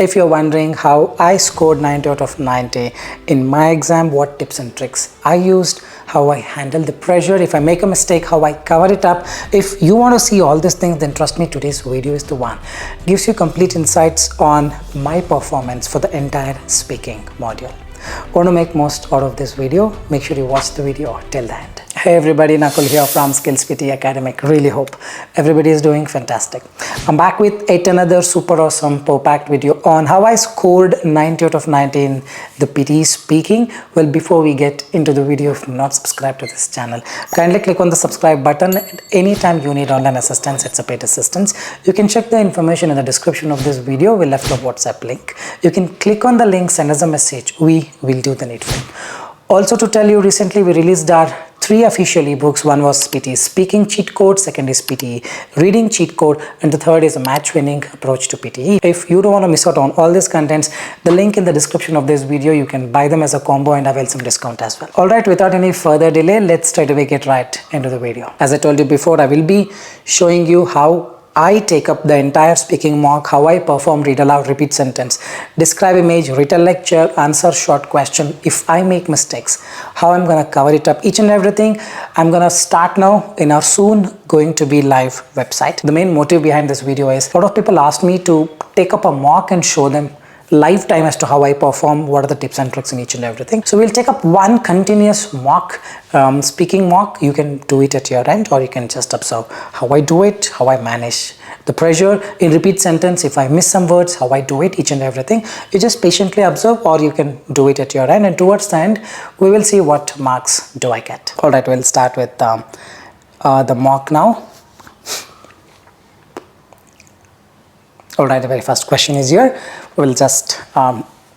If you're wondering how I scored 90 out of 90 in my exam, what tips and tricks I used, how I handle the pressure, if I make a mistake, how I cover it up. If you want to see all these things, then trust me, today's video is the one. Gives you complete insights on my performance for the entire speaking module. Want to make most out of this video? Make sure you watch the video till the end. Hey everybody, Nakul here from SKILLS PTE ACADEMIC. Really hope everybody is doing fantastic. I'm back with yet another super awesome packed video on how I scored 90 out of 90 in the PTE speaking. Well, before we get into the video, if you're not subscribed to this channel, kindly click on the subscribe button. Anytime you need online assistance, it's a paid assistance. You can check the information in the description of this video. We left a WhatsApp link. You can click on the link, send us a message. We will do the needful. Also, to tell you, recently we released our 3 official ebooks. One was PTE speaking cheat code, second is PTE reading cheat code, and the third is a match winning approach to PTE. If you don't want to miss out on all these contents, the link in the description of this video, you can buy them as a combo and avail some discount as well. Alright, without any further delay, let's straight away get right into the video. As I told you before, I will be showing you how I take up the entire speaking mock, how I perform read aloud, repeat sentence, describe image, retell lecture, answer short question. If I make mistakes, how I'm going to cover it up, each and everything. I'm going to start now in our soon going to be live website. The main motive behind this video is a lot of people asked me to take up a mock and show them lifetime as to how I perform, what are the tips and tricks in each and everything. So we'll take up one continuous mock, speaking mock. You can do it at your end, or you can just observe how I do it, how I manage the pressure in repeat sentence. If I miss some words, how I do it, each and everything. You just patiently observe, or you can do it at your end, and towards the end we will see what marks do I get. All right, we'll start with the mock now. Alright, the very first question is here. We'll just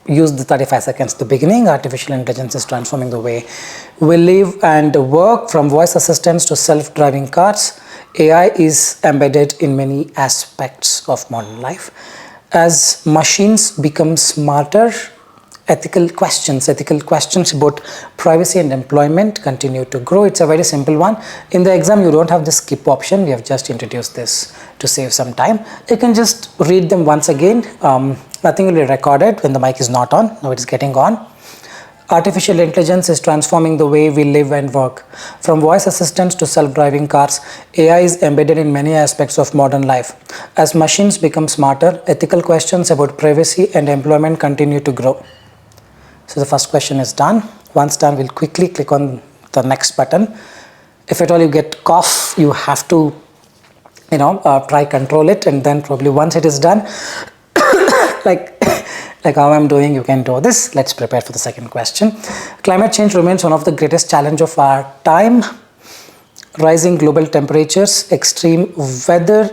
use the 35 seconds at the beginning. Artificial intelligence is transforming the way we live and work, from voice assistants to self-driving cars. AI is embedded in many aspects of modern life. As machines become smarter, ethical questions about privacy and employment continue to grow. It's a very simple one. In the exam, you don't have the skip option. We have just introduced this to save some time. You can just read them once again. Nothing will be recorded when the mic is not on. Now it's getting on. Artificial intelligence is transforming the way we live and work. From voice assistants to self-driving cars, AI is embedded in many aspects of modern life. As machines become smarter, ethical questions about privacy and employment continue to grow. So the first question is done. Once done, we'll quickly click on the next button. If at all you get cough, you have to, try control it, and then probably once it is done, like how I'm doing, you can do this. Let's prepare for the second question. Climate change remains one of the greatest challenge of our time. Rising global temperatures, extreme weather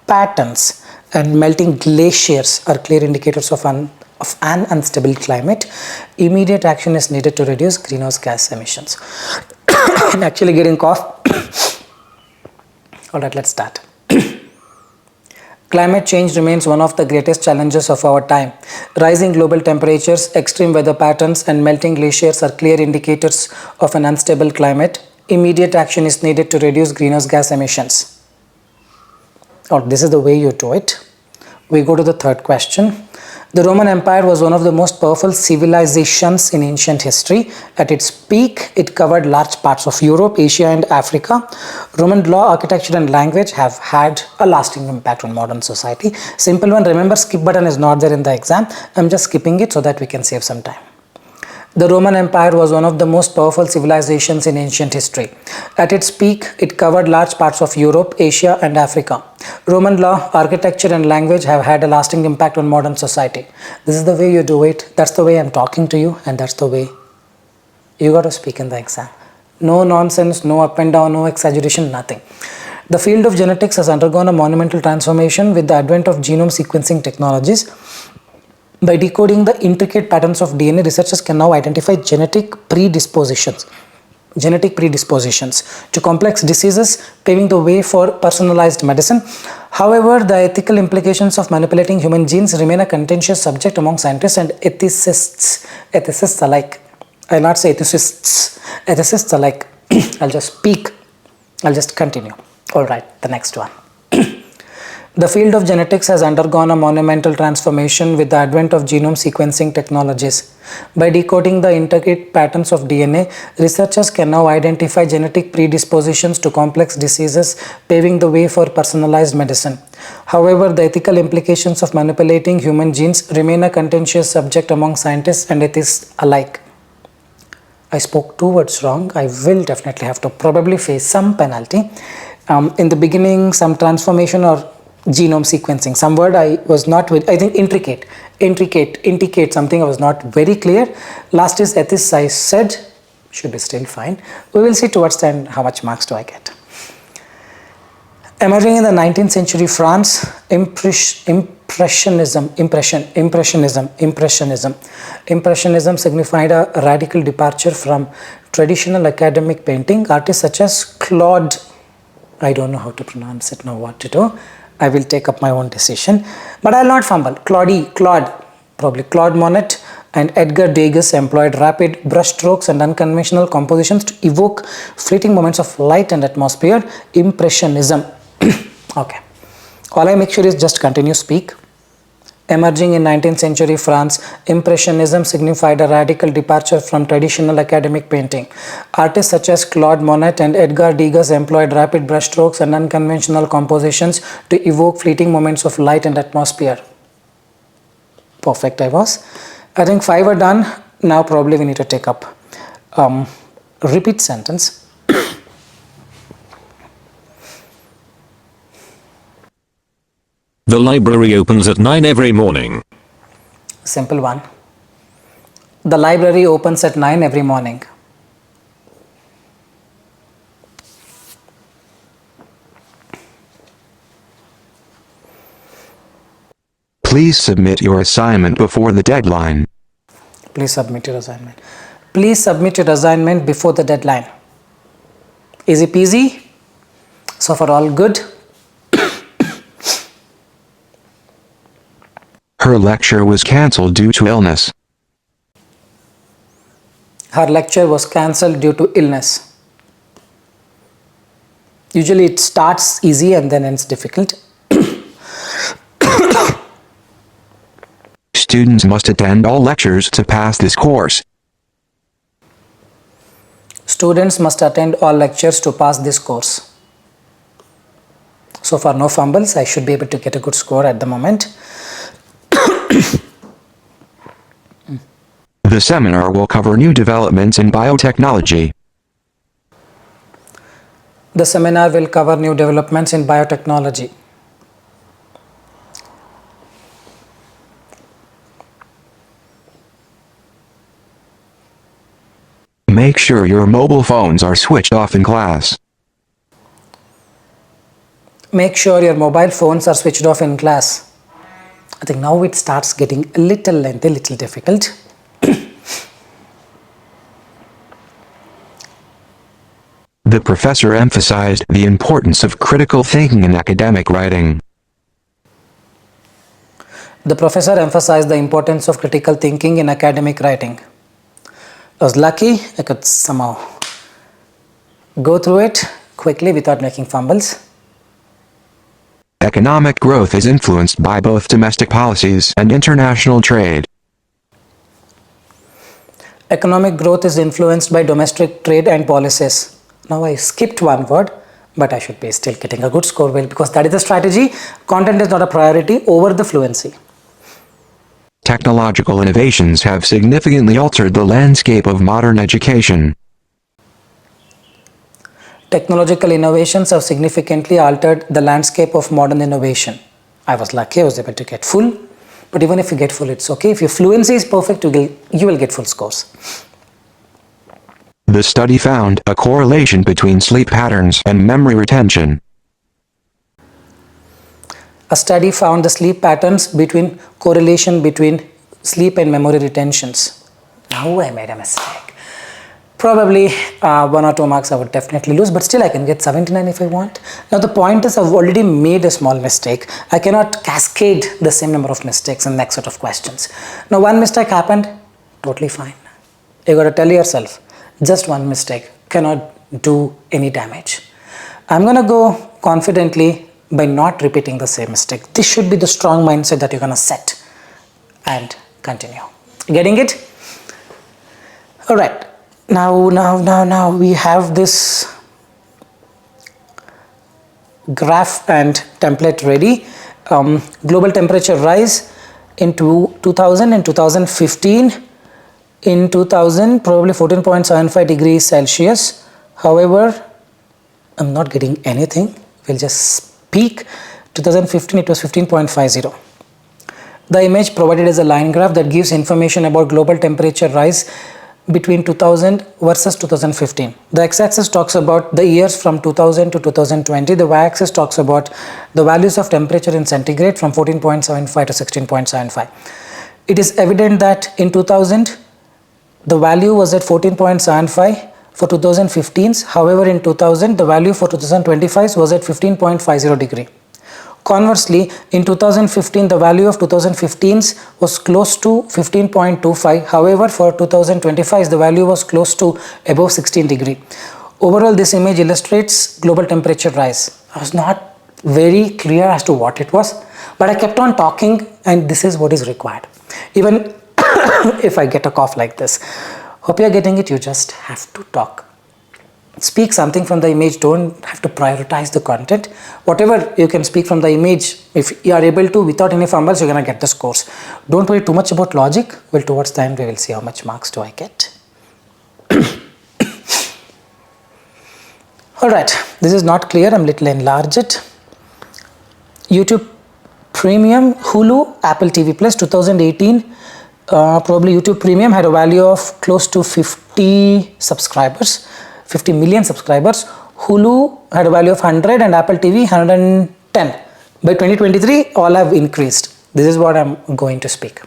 patterns, and melting glaciers are clear indicators of an unstable climate. Immediate action is needed to reduce greenhouse gas emissions. I'm actually getting cough. All right, let's start. Climate change remains one of the greatest challenges of our time. Rising global temperatures, extreme weather patterns, and melting glaciers are clear indicators of an unstable climate. Immediate action is needed to reduce greenhouse gas emissions. Oh, this is the way you do it. We go to the third question. The Roman Empire was one of the most powerful civilizations in ancient history. At its peak, it covered large parts of Europe, Asia, and Africa. Roman law, architecture, and language have had a lasting impact on modern society. Simple one. Remember, skip button is not there in the exam. I'm just skipping it so that we can save some time. The Roman Empire was one of the most powerful civilizations in ancient history. At its peak, it covered large parts of Europe, Asia, and Africa. Roman law, architecture, and language have had a lasting impact on modern society. This is the way you do it. That's the way I'm talking to you, and that's the way you got to speak in the exam. No nonsense, no up and down, no exaggeration, nothing. The field of genetics has undergone a monumental transformation with the advent of genome sequencing technologies. By decoding the intricate patterns of DNA, researchers can now identify genetic predispositions to complex diseases, paving the way for personalized medicine. However, the ethical implications of manipulating human genes remain a contentious subject among scientists and ethicists alike. I'll not say ethicists alike. I'll just continue. All right, the next one. The field of genetics has undergone a monumental transformation with the advent of genome sequencing technologies. By decoding the intricate patterns of DNA, researchers can now identify genetic predispositions to complex diseases, paving the way for personalized medicine. However, the ethical implications of manipulating human genes remain a contentious subject among scientists and atheists alike. I spoke 2 words wrong. I will definitely have to probably face some penalty. In the beginning, some transformation or genome sequencing, some word I was not with, I think indicate something I was not very clear. Last is ethics, I said, should be still fine. We will see towards the end how much marks do I get. Emerging in the 19th century France, Impressionism signified a radical departure from traditional academic painting. Artists such as Claude, I don't know how to pronounce it now, what to do. I will take up my own decision, but I'll not fumble. Claude Monet and Edgar Degas employed rapid brushstrokes and unconventional compositions to evoke fleeting moments of light and atmosphere. Impressionism. Okay. All I make sure is just continue speak. Emerging in 19th century France, Impressionism signified a radical departure from traditional academic painting. Artists such as Claude Monet and Edgar Degas employed rapid brushstrokes and unconventional compositions to evoke fleeting moments of light and atmosphere. Perfect I was. I think 5 are done. Now probably we need to take up repeat sentence. The library opens at 9 every morning. Simple one. The library opens at 9 every morning. Please submit your assignment before the deadline. Please submit your assignment. Please submit your assignment before the deadline. Easy peasy. So far all good. Her lecture was cancelled due to illness. Her lecture was cancelled due to illness. Usually it starts easy and then ends difficult. Students must attend all lectures to pass this course. Students must attend all lectures to pass this course. So far no fumbles. I should be able to get a good score at the moment. The seminar will cover new developments in biotechnology. The seminar will cover new developments in biotechnology. Make sure your mobile phones are switched off in class. Make sure your mobile phones are switched off in class. I think now it starts getting a little lengthy, a little difficult. The professor emphasized the importance of critical thinking in academic writing. The professor emphasized the importance of critical thinking in academic writing. I was lucky I could somehow go through it quickly without making fumbles. Economic growth is influenced by both domestic policies and international trade. Economic growth is influenced by domestic trade and policies. Now I skipped one word, but I should be still getting a good score well because that is the strategy. Content is not a priority over the fluency. Technological innovations have significantly altered the landscape of modern education. Technological innovations have significantly altered the landscape of modern innovation. I was lucky I was able to get full, but even if you get full, it's okay. If your fluency is perfect, you will get full scores. The study found a correlation between sleep patterns and memory retention. A study found the correlation between sleep and memory retentions. Now I made a mistake. Probably 1 or 2 marks I would definitely lose, but still I can get 79 if I want. Now the point is I've already made a small mistake. I cannot cascade the same number of mistakes in the next set of questions. Now one mistake happened, totally fine. You got to tell yourself, just one mistake cannot do any damage. I'm going to go confidently by not repeating the same mistake. This should be the strong mindset that you're going to set and continue. Getting it? All right. Now we have this graph and template ready. Global temperature rise in 2000 and 2015. In 2000, probably 14.75 degrees Celsius. However, I'm not getting anything. We'll just speak. 2015, it was 15.50. The image provided is a line graph that gives information about global temperature rise between 2000 versus 2015. The x-axis talks about the years from 2000 to 2020. The y-axis talks about the values of temperature in centigrade from 14.75 to 16.75. It is evident that in 2000, the value was at 14.75 for 2015's. However, in 2000, the value for 2025's was at 15.50 degree. Conversely, in 2015, the value of 2015's was close to 15.25. However, for 2025, the value was close to above 16 degree. Overall, this image illustrates global temperature rise. I was not very clear as to what it was, but I kept on talking, and this is what is required. Even if I get a cough like this. Hope you are getting it. You just have to talk. Speak something from the image. Don't have to prioritize the content. Whatever you can speak from the image, if you are able to without any fumbles, you're going to get the scores. Don't worry too much about logic. Well, towards the end, we will see how much marks do I get. Alright, this is not clear. I'm little enlarge it. YouTube Premium, Hulu, Apple TV Plus 2018. Probably YouTube Premium had a value of close to 50 subscribers, 50 million subscribers. Hulu had a value of 100 and Apple TV 110. By 2023, all have increased. This is what I'm going to speak.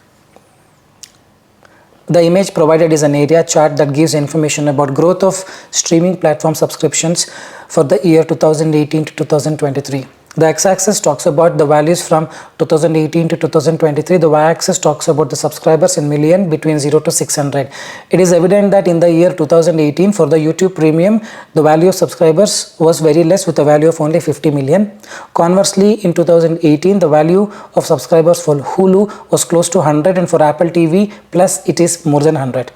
The image provided is an area chart that gives information about growth of streaming platform subscriptions for the year 2018 to 2023. The x-axis talks about the values from 2018 to 2023. The y-axis talks about the subscribers in million between 0 to 600. It is evident that in the year 2018 for the YouTube Premium, the value of subscribers was very less with a value of only 50 million. Conversely, in 2018, the value of subscribers for Hulu was close to 100 and for Apple TV Plus, it is more than 100.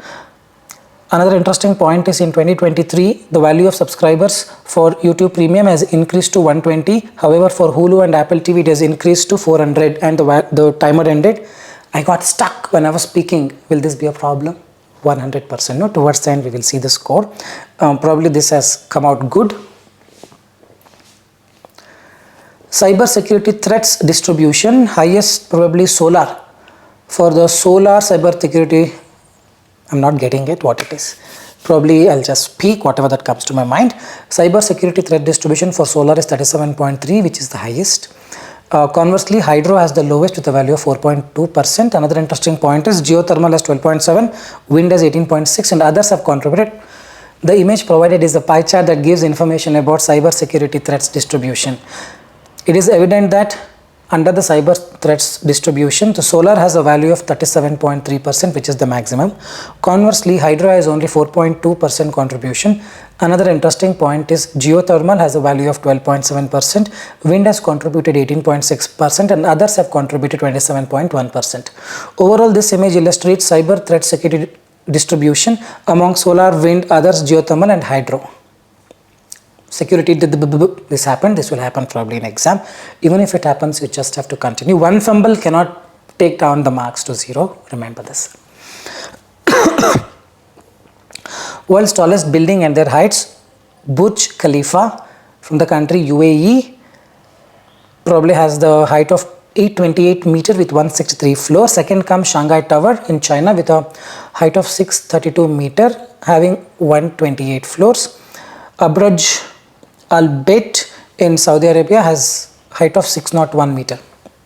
Another interesting point is in 2023, the value of subscribers for YouTube Premium has increased to 120. However, for Hulu and Apple TV, it has increased to 400 and the timer ended. I got stuck when I was speaking. Will this be a problem? 100%. No, towards the end, we will see the score. Probably this has come out good. Cyber security threats distribution, highest probably solar. For the solar cyber security, I'm not getting it, what it is. Probably I'll just speak whatever that comes to my mind. Cyber security threat distribution for solar is 37.3, which is the highest. Conversely, hydro has the lowest with a value of 4.2%. Another interesting point is geothermal has 12.7, wind has 18.6, and others have contributed. The image provided is a pie chart that gives information about cyber security threats distribution. It is evident that under the cyber threats distribution, the solar has a value of 37.3%, which is the maximum. Conversely, hydro has only 4.2% contribution. Another interesting point is geothermal has a value of 12.7%, wind has contributed 18.6%, and others have contributed 27.1%. Overall, this image illustrates cyber threat security distribution among solar, wind, others, geothermal, and hydro. Security, this happened, this will happen probably in exam. Even if it happens, you just have to continue. One fumble cannot take down the marks to 0. Remember this. World's tallest building and their heights. Burj Khalifa from the country UAE probably has the height of 828 meter with 163 floors. Second comes Shanghai Tower in China with a height of 632 meter having 128 floors. Abraj Al Bait in Saudi Arabia has height of 601 meter.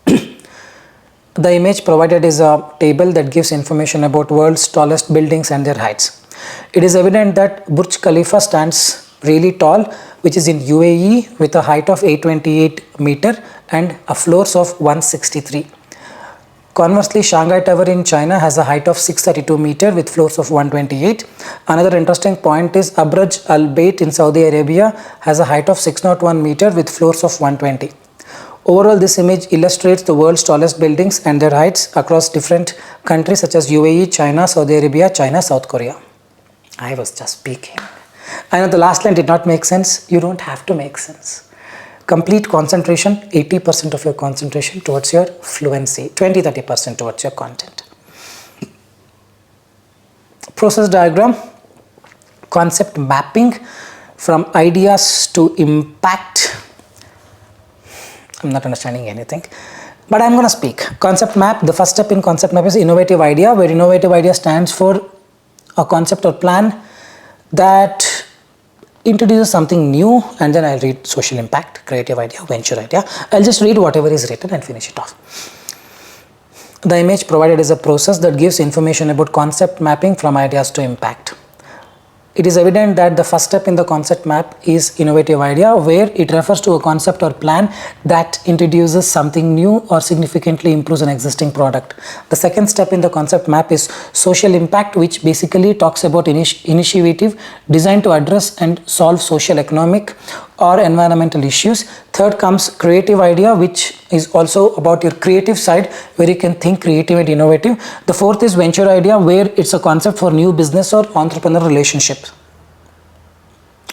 The image provided is a table that gives information about world's tallest buildings and their heights. It is evident that Burj Khalifa stands really tall, which is in UAE with a height of 828 meter and a floors of 163. Conversely, Shanghai Tower in China has a height of 632 meter with floors of 128. Another interesting point is Abraj Al Bait in Saudi Arabia has a height of 601 meter with floors of 120. Overall, this image illustrates the world's tallest buildings and their heights across different countries such as UAE, China, Saudi Arabia, China, South Korea. I was just speaking. I know the last line did not make sense. You don't have to make sense. Complete concentration, 80% of your concentration towards your fluency, 20-30% towards your content. Process diagram, concept mapping from ideas to impact. I'm not understanding anything, but I'm going to speak. Concept map, the first step in concept map is innovative idea, where innovative idea stands for a concept or plan that introduces something new, and then I'll read social impact, creative idea, venture idea. I'll just read whatever is written and finish it off. The image provided is a process that gives information about concept mapping from ideas to impact. It is evident that the first step in the concept map is innovative idea, where it refers to a concept or plan that introduces something new or significantly improves an existing product. The second step in the concept map is social impact, which basically talks about initiative designed to address and solve social, economic or environmental issues. Third comes creative idea, which is also about your creative side, where you can think creative and innovative. The fourth is venture idea, where it's a concept for new business or entrepreneur relationships.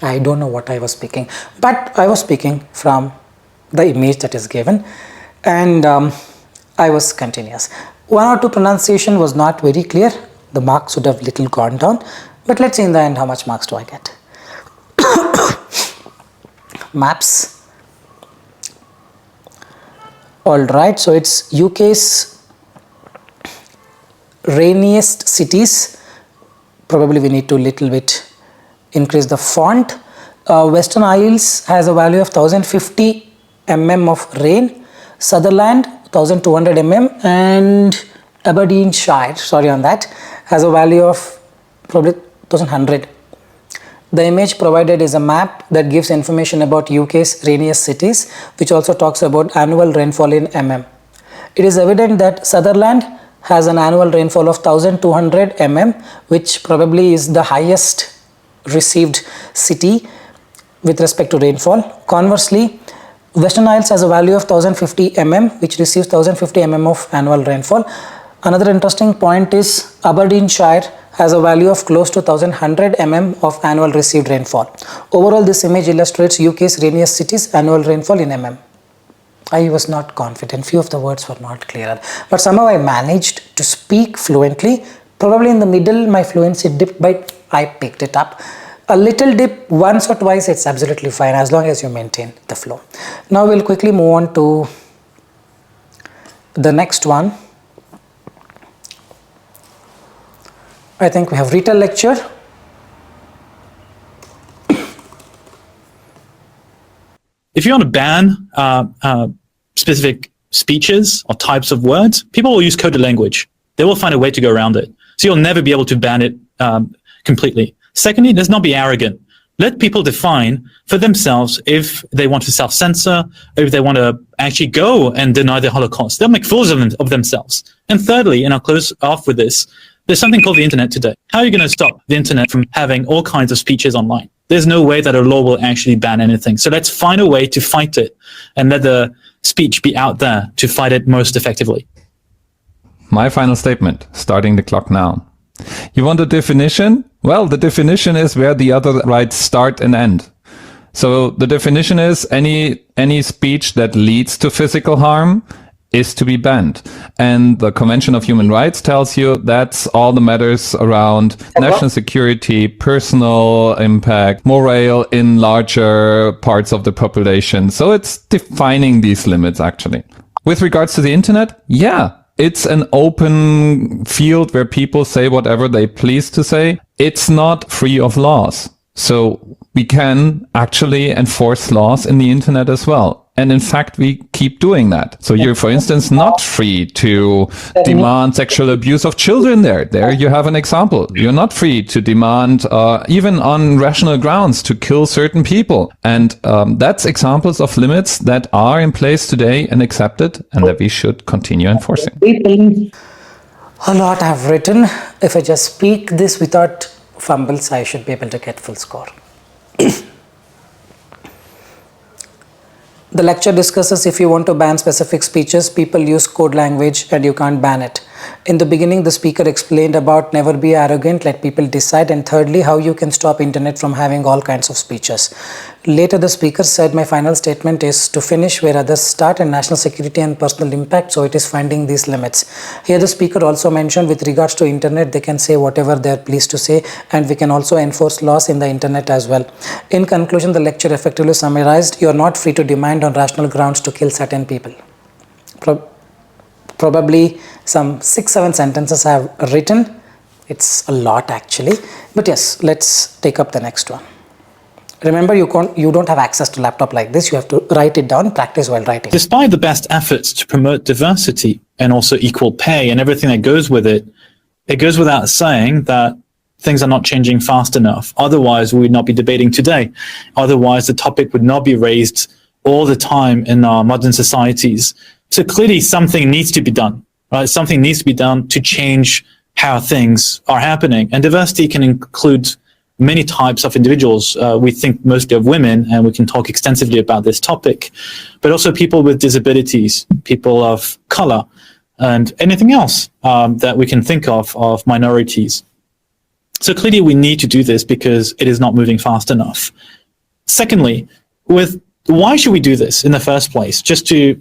I don't know what I was speaking, but I was speaking from the image that is given, and I was continuous. One or two pronunciation was not very clear. The marks would have little gone down, but let's see in the end how much marks do I get. Maps. All right, so it's UK's rainiest cities. Probably we need to little bit increase the font. Western Isles has a value of 1050 mm of rain. Sutherland 1200 mm, and Aberdeenshire, sorry on that, has a value of probably 1100. The image provided is a map that gives information about UK's rainiest cities, which also talks about annual rainfall in mm. It is evident that Sutherland has an annual rainfall of 1200 mm, which probably is the highest received city with respect to rainfall. Conversely, Western Isles has a value of 1050 mm, which receives 1050 mm of annual rainfall. Another interesting point is Aberdeenshire has a value of close to 1100 mm of annual received rainfall. Overall, this image illustrates UK's rainiest cities' annual rainfall in mm. I was not confident, few of the words were not clear, but somehow I managed to speak fluently. Probably in the middle my fluency dipped, but I picked it up. A little dip once or twice, it's absolutely fine as long as you maintain the flow. Now we'll quickly move on to the next one. I think we have Retell lecture. If you want to ban specific speeches or types of words, people will use coded language. They will find a way to go around it. So you'll never be able to ban it completely. Secondly, let's not be arrogant. Let people define for themselves if they want to self-censor, or if they want to actually go and deny the Holocaust. They'll make fools of themselves. And thirdly, and I'll close off with this, there's something called the internet today. How are you going to stop the internet from having all kinds of speeches online? There's no way that a law will actually ban anything. So let's find a way to fight it and let the speech be out there to fight it most effectively. My final statement, starting the clock now. You want a definition? Well, the definition is where the other rights start and end. So the definition is any speech that leads to physical harm is to be banned. And the Convention of Human Rights tells you that's all the matters around national security, personal impact, morale in larger parts of the population. So it's defining these limits, actually. With regards to the internet, yeah, it's an open field where people say whatever they please to say. It's not free of laws. So we can actually enforce laws in the internet as well. And in fact, we keep doing that. So you're, for instance, not free to demand sexual abuse of children there. There you have an example. You're not free to demand, even on rational grounds, to kill certain people. And that's examples of limits that are in place today and accepted, and that we should continue enforcing. A lot I've written. If I just speak this without fumbles, I should be able to get full score. The lecture discusses if you want to ban specific speeches, people use code language and you can't ban it. In the beginning, the speaker explained about never be arrogant, let people decide, and thirdly, how you can stop internet from having all kinds of speeches. Later, the speaker said, my final statement is to finish where others start and national security and personal impact, so it is finding these limits. Here, the speaker also mentioned with regards to internet, they can say whatever they are pleased to say, and we can also enforce laws in the internet as well. In conclusion, the lecture effectively summarized, you are not free to demand on rational grounds to kill certain people. Probably some 6-7 sentences I have written. It's a lot actually, but yes, let's take up the next one. Remember, you don't have access to laptop like this. You have to write it down, practice while writing. Despite the best efforts to promote diversity and also equal pay and everything that goes with it, it goes without saying that things are not changing fast enough. Otherwise, we would not be debating today. Otherwise, the topic would not be raised all the time in our modern societies. So clearly something needs to be done, right? Something needs to be done to change how things are happening. And diversity can include many types of individuals. We think mostly of women, and we can talk extensively about this topic, but also people with disabilities, people of color, and anything else that we can think of minorities. So clearly we need to do this because it is not moving fast enough. Secondly, why should we do this in the first place? Just to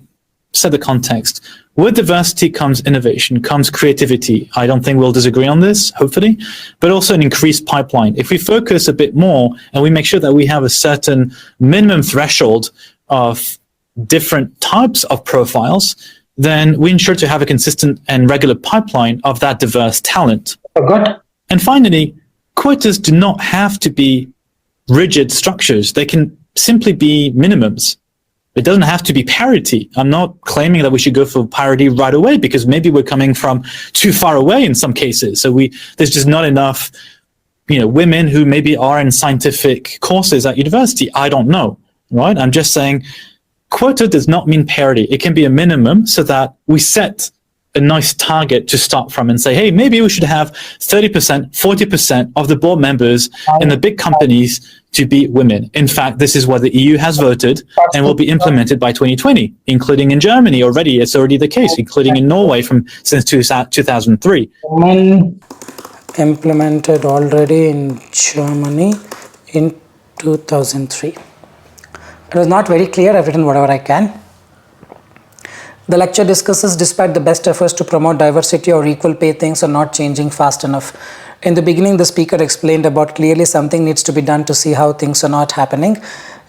set the context. With diversity comes innovation, comes creativity. I don't think we'll disagree on this, hopefully, but also an increased pipeline. If we focus a bit more and we make sure that we have a certain minimum threshold of different types of profiles, then we ensure to have a consistent and regular pipeline of that diverse talent. Forgot. And finally, quotas do not have to be rigid structures. They can simply be minimums. It doesn't have to be parity. I'm not claiming that we should go for parity right away because maybe we're coming from too far away in some cases. So there's just not enough, women who maybe are in scientific courses at university. I don't know, right? I'm just saying quota does not mean parity. It can be a minimum so that we set a nice target to start from and say, hey, maybe we should have 30%, 40% of the board members in the big companies to be women. In fact, this is what the EU has voted and will be implemented by 2020, including in Germany already. It's already the case, including in Norway since 2003. Women implemented already in Germany in 2003. It was not very clear. I've written whatever I can. The lecture discusses, despite the best efforts to promote diversity or equal pay, things are not changing fast enough. In the beginning, the speaker explained about clearly something needs to be done to see how things are not happening.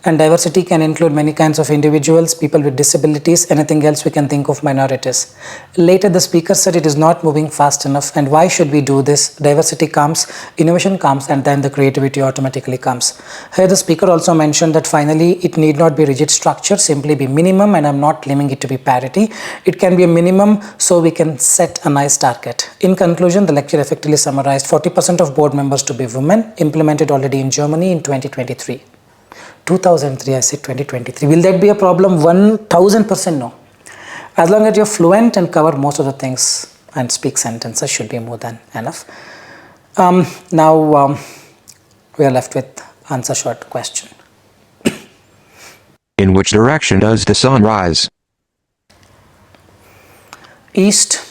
And diversity can include many kinds of individuals, people with disabilities, anything else we can think of minorities. Later, the speaker said it is not moving fast enough. And why should we do this? Diversity comes, innovation comes, and then the creativity automatically comes. Here, the speaker also mentioned that finally, it need not be rigid structure, simply be minimum, and I'm not claiming it to be parity. It can be a minimum so we can set a nice target. In conclusion, the lecture effectively summarized 40% of board members to be women, implemented already in Germany in 2023. 2003, I said 2023. Will that be a problem? 1000% no. As long as you're fluent and cover most of the things and speak sentences should be more than enough. Now we are left with answer short question. In which direction does the sun rise? East.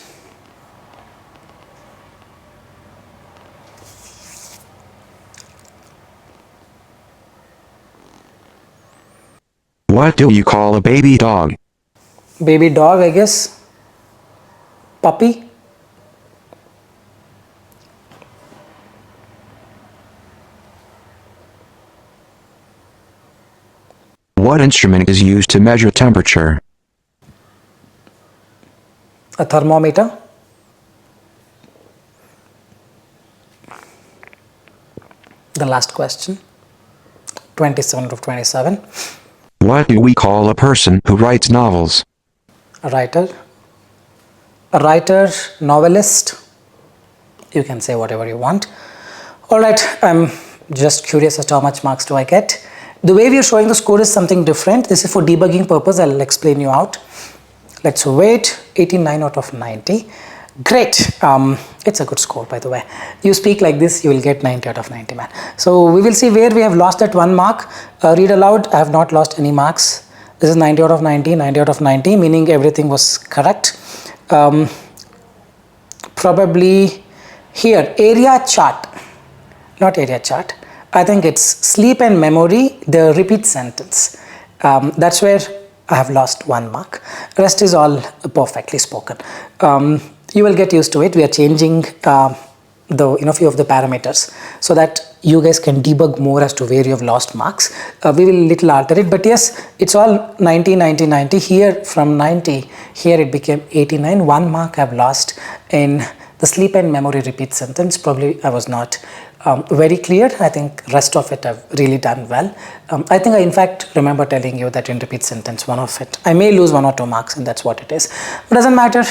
What do you call a baby dog? Baby dog, I guess. Puppy. What instrument is used to measure temperature? A thermometer. The last question. 27 of 27. What do we call a person who writes novels? A writer. A writer, novelist. You can say whatever you want. Alright, I'm just curious as to how much marks do I get. The way we are showing the score is something different. This is for debugging purpose. I'll explain you out. Let's wait. 89 out of 90. Great. It's a good score, by the way. You speak like this, you will get 90 out of 90, man. So we will see where we have lost that 1 mark. Read aloud. I have not lost any marks. This is 90 out of 90, 90 out of 90, meaning everything was correct. Probably here, area chart, not area chart. I think it's sleep and memory, the repeat sentence. That's where I have lost 1 mark. Rest is all perfectly spoken. You will get used to it. We are changing the few of the parameters so that you guys can debug more as to where you have lost marks. We will little alter it, but yes, it's all 90, 90, 90. Here from 90, here it became 89. 1 mark I've lost in the sleep and memory repeat sentence. Probably I was not very clear. I think rest of it I've really done well. I think I in fact remember telling you that in repeat sentence, one of it I may lose 1 or 2 marks, and that's what it is. But doesn't matter.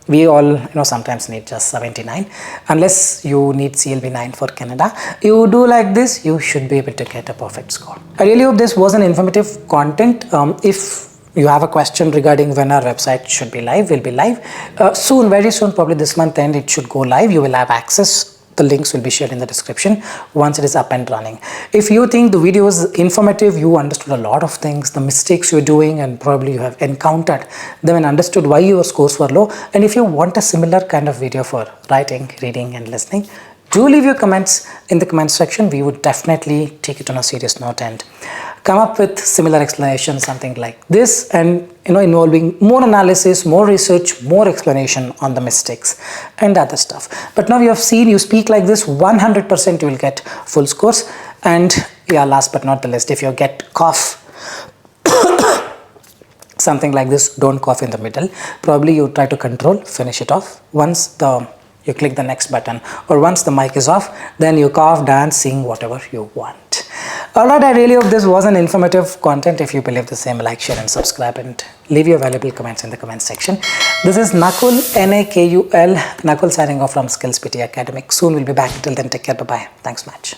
We all sometimes need just 79, unless you need CLB 9 for Canada. You do like this, you should be able to get a perfect score. I really hope this was an informative content. If you have a question regarding when our website should be live, we'll be live soon, very soon, probably this month end it should go live. You will have access. The links will be shared in the description once it is up and running. If you think the video is informative, you understood a lot of things, the mistakes you're doing, and probably you have encountered them and understood why your scores were low, and if you want a similar kind of video for writing, reading and listening, do leave your comments in the comment section. We would definitely take it on a serious note and come up with similar explanations, something like this, and involving more analysis, more research, more explanation on the mistakes and other stuff. But now you have seen, you speak like this, 100% you will get full scores. And yeah, last but not the least, if you get cough, something like this, don't cough in the middle. Probably you try to control, finish it off. Once you click the next button, or once the mic is off, then you cough, dance, sing, whatever you want. Alright, I really hope this was an informative content. If you believe the same, like, share and subscribe, and leave your valuable comments in the comment section. This is Nakul, N-A-K-U-L, Nakul signing off from SKILLS PTE Academic. Soon we'll be back. Till then, take care. Bye-bye. Thanks much.